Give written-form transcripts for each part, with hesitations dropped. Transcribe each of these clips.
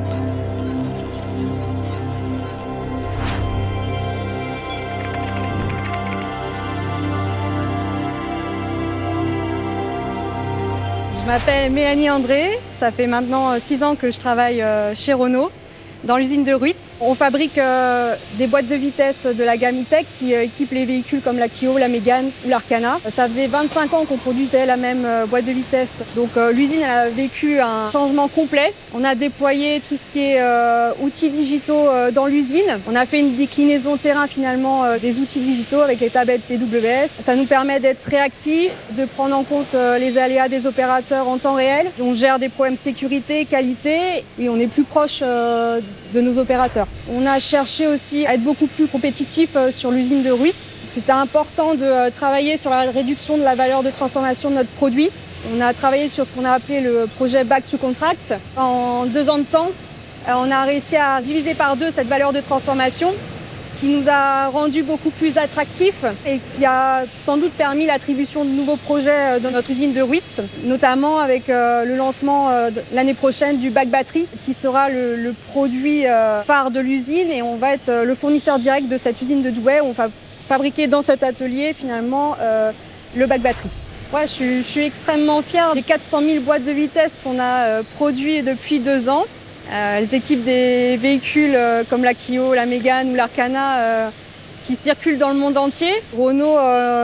Je m'appelle Mélanie André, ça fait maintenant 6 ans que je travaille chez Renault, dans l'usine de Ruitz. On fabrique des boîtes de vitesse de la gamme E-Tech qui équipent les véhicules comme la Clio, la Mégane ou l'Arcana. Ça faisait 25 ans qu'on produisait la même boîte de vitesse, donc l'usine a vécu un changement complet. On a déployé tout ce qui est outils digitaux dans l'usine. On a fait une déclinaison terrain finalement des outils digitaux avec les tablettes PWS. Ça nous permet d'être réactifs, de prendre en compte les aléas des opérateurs en temps réel. On gère des problèmes sécurité, qualité et on est plus proche de nos opérateurs. On a cherché aussi à être beaucoup plus compétitif sur l'usine de Ruitz. C'était important de travailler sur la réduction de la valeur de transformation de notre produit. On a travaillé sur ce qu'on a appelé le projet Back to Contract. En 2 ans de temps, on a réussi à diviser par 2 cette valeur de transformation, ce qui nous a rendu beaucoup plus attractifs et qui a sans doute permis l'attribution de nouveaux projets dans notre usine de Ruitz, notamment avec le lancement l'année prochaine du bac batterie, qui sera le produit phare de l'usine, et on va être le fournisseur direct de cette usine de Douai. On va fabriquer dans cet atelier finalement le bac batterie. Ouais, je suis extrêmement fière des 400 000 boîtes de vitesse qu'on a produites depuis 2 ans. Elles équipent des véhicules comme la Clio, la Mégane ou l'Arcana qui circulent dans le monde entier. Renault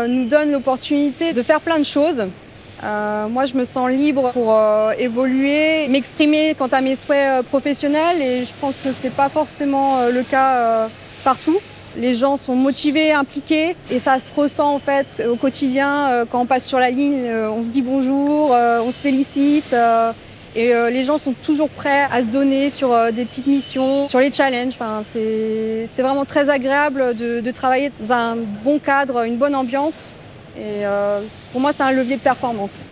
nous donne l'opportunité de faire plein de choses. Moi, je me sens libre pour évoluer, m'exprimer quant à mes souhaits professionnels, et je pense que c'est pas forcément le cas partout. Les gens sont motivés, impliqués, et ça se ressent en fait au quotidien. Quand on passe sur la ligne, on se dit bonjour, on se félicite. Et les gens sont toujours prêts à se donner sur des petites missions, sur les challenges. Enfin, c'est vraiment très agréable de travailler dans un bon cadre, une bonne ambiance. Et pour moi, c'est un levier de performance.